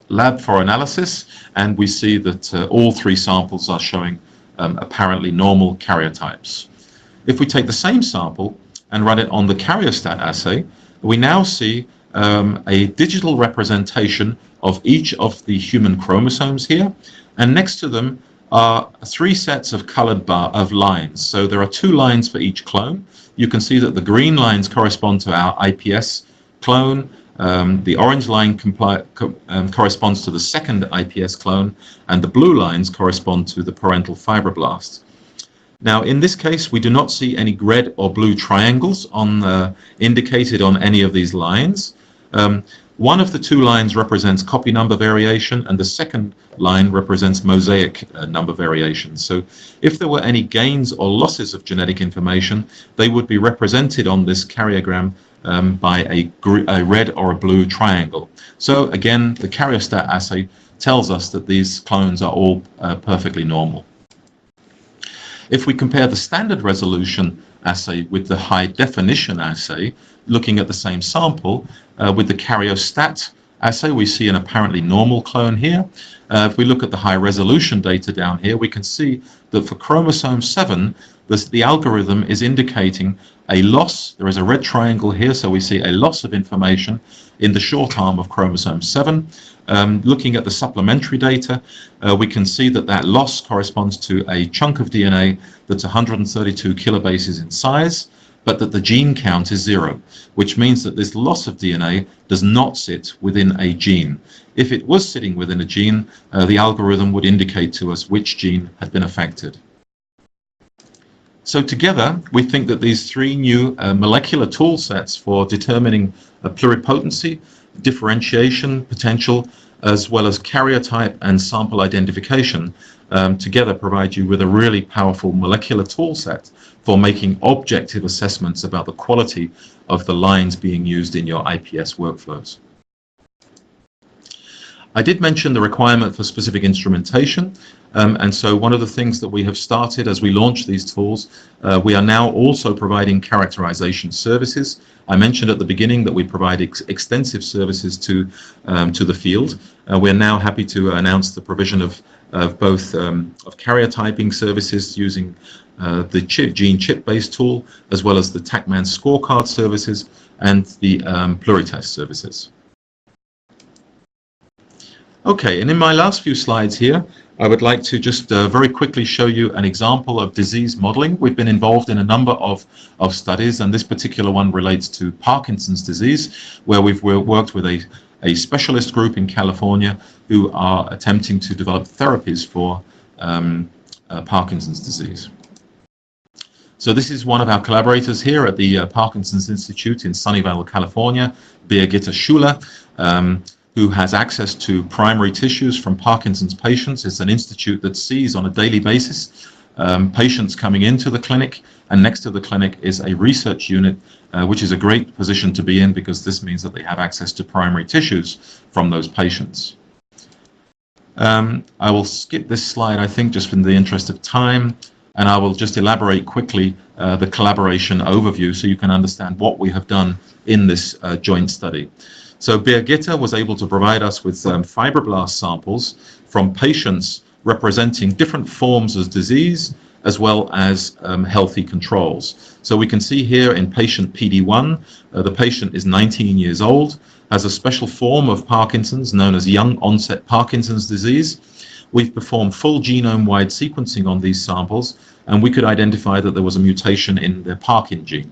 lab for analysis, and we see that all 3 samples are showing apparently normal carrier types. If we take the same sample and run it on the CarrierStat assay, we now see a digital representation of each of the human chromosomes here, and next to them are 3 sets of colored lines. So there are 2 lines for each clone. You can see that the green lines correspond to our iPS clone, the orange line corresponds to the second iPS clone, and the blue lines correspond to the parental fibroblast. Now, in this case, we do not see any red or blue triangles indicated on any of these lines. One of the two lines represents copy number variation, and the second line represents mosaic number variation. So if there were any gains or losses of genetic information, they would be represented on this karyogram by a red or a blue triangle. So again, the karyostat assay tells us that these clones are all perfectly normal. If we compare the standard resolution assay with the high definition assay, looking at the same sample, with the karyostat assay, we see an apparently normal clone here. If we look at the high resolution data down here, we can see that for chromosome 7, the algorithm is indicating a loss. There is a red triangle here, so we see a loss of information in the short arm of chromosome 7. Looking at the supplementary data, we can see that that loss corresponds to a chunk of DNA that's 132 kilobases in size, but that the gene count is 0, which means that this loss of DNA does not sit within a gene. If it was sitting within a gene, the algorithm would indicate to us which gene had been affected. So together, we think that these three new molecular tool sets for determining pluripotency, differentiation potential, as well as karyotype and sample identification, together provide you with a really powerful molecular tool set for making objective assessments about the quality of the lines being used in your IPS workflows. I did mention the requirement for specific instrumentation, and so one of the things that we have started as we launch these tools, we are now also providing characterization services. I mentioned at the beginning that we provide extensive services to the field. We're now happy to announce the provision of both karyotyping services using the gene chip-based tool, as well as the TACMAN scorecard services and the pluritest services. Okay, and in my last few slides here, I would like to just very quickly show you an example of disease modeling. We've been involved in a number of studies, and this particular one relates to Parkinson's disease, where we've worked with a specialist group in California who are attempting to develop therapies for Parkinson's disease. So this is one of our collaborators here at the Parkinson's Institute in Sunnyvale, California, Birgitta Schuler, who has access to primary tissues from Parkinson's patients. It's an institute that sees on a daily basis patients coming into the clinic, and next to the clinic is a research unit, which is a great position to be in because this means that they have access to primary tissues from those patients. I will skip this slide, I think, just in the interest of time, and I will just elaborate quickly the collaboration overview so you can understand what we have done in this joint study. So Birgitta was able to provide us with fibroblast samples from patients representing different forms of disease as well as healthy controls. So we can see here in patient PD1, the patient is 19 years old, has a special form of Parkinson's known as young onset Parkinson's disease. We've performed full genome-wide sequencing on these samples, and we could identify that there was a mutation in the Parkin gene.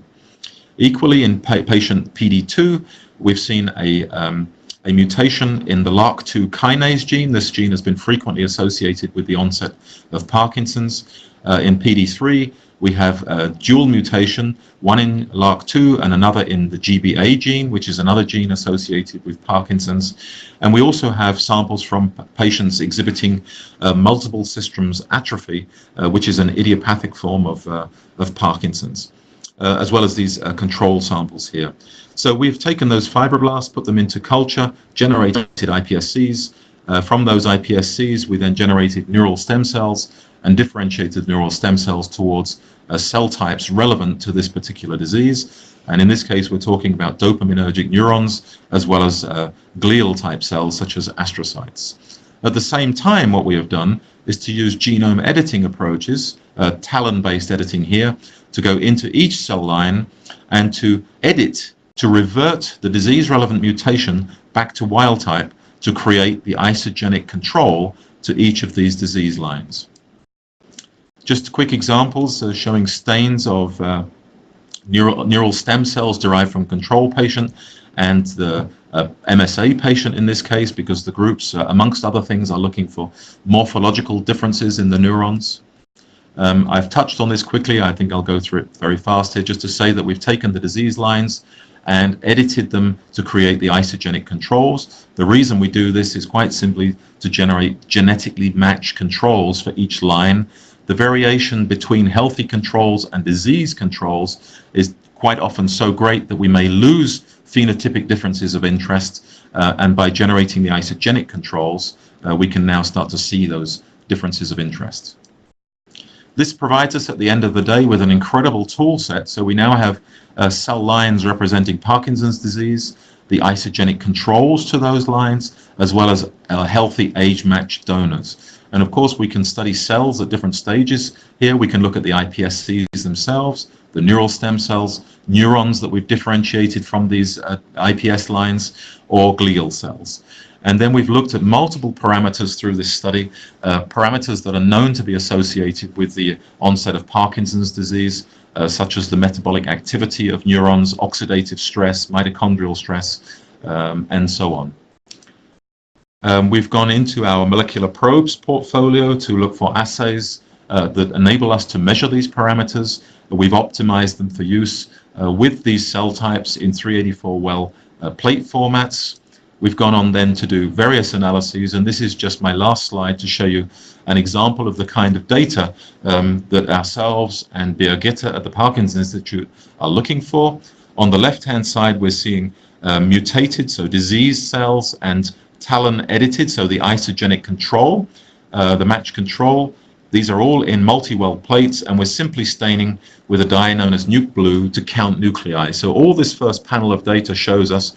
Equally, in patient PD2, we've seen a mutation in the LRRK2 kinase gene. This gene has been frequently associated with the onset of Parkinson's. In PD3, we have a dual mutation, one in LRRK2 and another in the GBA gene, which is another gene associated with Parkinson's. And we also have samples from patients exhibiting multiple systems atrophy, which is an idiopathic form of Parkinson's. As well as these control samples here. So we've taken those fibroblasts, put them into culture, generated iPSCs. From those iPSCs, we then generated neural stem cells and differentiated neural stem cells towards cell types relevant to this particular disease. And in this case, we're talking about dopaminergic neurons, as well as glial type cells, such as astrocytes. At the same time, what we have done is to use genome editing approaches, TALEN-based editing here, to go into each cell line and to edit, to revert the disease-relevant mutation back to wild type to create the isogenic control to each of these disease lines. Just quick examples showing stains of neural stem cells derived from control patient and the MSA patient in this case, because the groups, amongst other things, are looking for morphological differences in the neurons. I've touched on this quickly. I think I'll go through it very fast here just to say that we've taken the disease lines and edited them to create the isogenic controls. The reason we do this is quite simply to generate genetically matched controls for each line. The variation between healthy controls and disease controls is quite often so great that we may lose phenotypic differences of interest, and by generating the isogenic controls, we can now start to see those differences of interest. This provides us at the end of the day with an incredible tool set. So we now have cell lines representing Parkinson's disease, the isogenic controls to those lines, as well as healthy age-matched donors. And of course, we can study cells at different stages. Here we can look at the iPSCs themselves, the neural stem cells, neurons that we've differentiated from these iPS lines, or glial cells. And then we've looked at multiple parameters through this study, parameters that are known to be associated with the onset of Parkinson's disease, such as the metabolic activity of neurons, oxidative stress, mitochondrial stress, and so on. We've gone into our molecular probes portfolio to look for assays that enable us to measure these parameters. We've optimized them for use with these cell types in 384-well plate formats. We've gone on then to do various analyses, and this is just my last slide to show you an example of the kind of data that ourselves and Birgitte at the Parkinson Institute are looking for. On the left-hand side, we're seeing mutated, so diseased cells, and TALEN-edited, so the isogenic control, the match control. These are all in multi-well plates, and we're simply staining with a dye known as nuke blue to count nuclei. So all this first panel of data shows us,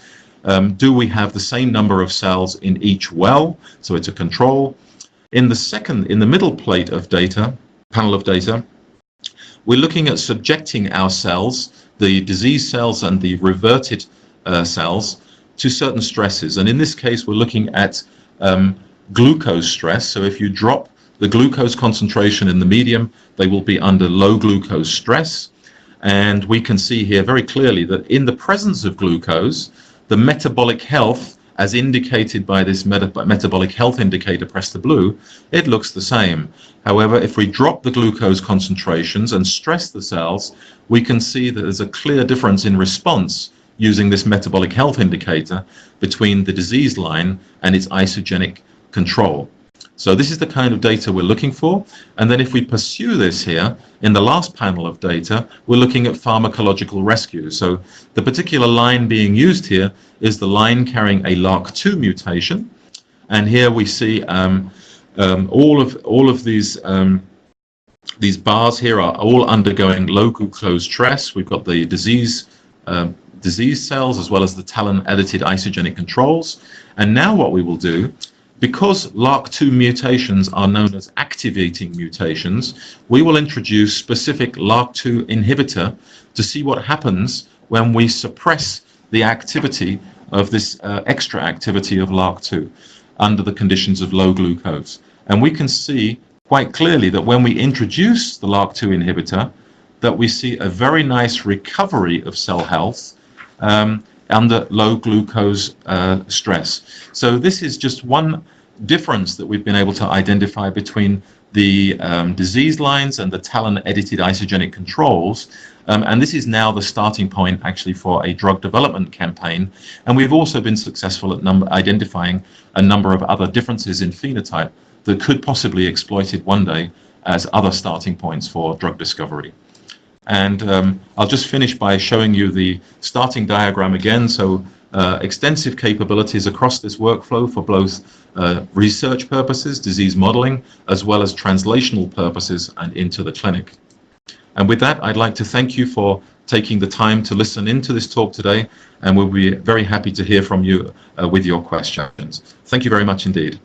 do we have the same number of cells in each well? So it's a control. In the middle plate of data, panel of data, we're looking at subjecting our cells, the disease cells and the reverted cells, to certain stresses. And in this case, we're looking at glucose stress. So if you drop the glucose concentration in the medium, they will be under low glucose stress. And we can see here very clearly that in the presence of glucose, the metabolic health, as indicated by this metabolic health indicator, press the blue, it looks the same. However, if we drop the glucose concentrations and stress the cells, we can see that there's a clear difference in response using this metabolic health indicator between the disease line and its isogenic control. So this is the kind of data we're looking for. And then if we pursue this here, in the last panel of data, we're looking at pharmacological rescue. So the particular line being used here is the line carrying a LRRK2 mutation. And here we see all of these bars here are all undergoing low glucose stress. We've got the disease cells as well as the TALEN-edited isogenic controls. And now what we will do, because LRRK2 mutations are known as activating mutations, we will introduce specific LRRK2 inhibitor to see what happens when we suppress the activity of this extra activity of LRRK2 under the conditions of low glucose. And we can see quite clearly that when we introduce the LRRK2 inhibitor, that we see a very nice recovery of cell health under low glucose stress. So this is just one difference that we've been able to identify between the disease lines and the TALEN-edited isogenic controls. And this is now the starting point actually for a drug development campaign. And we've also been successful at identifying a number of other differences in phenotype that could possibly be exploited one day as other starting points for drug discovery. And I'll just finish by showing you the starting diagram again. So extensive capabilities across this workflow for both research purposes, disease modeling, as well as translational purposes and into the clinic. And with that, I'd like to thank you for taking the time to listen into this talk today, and we'll be very happy to hear from you with your questions. Thank you very much indeed.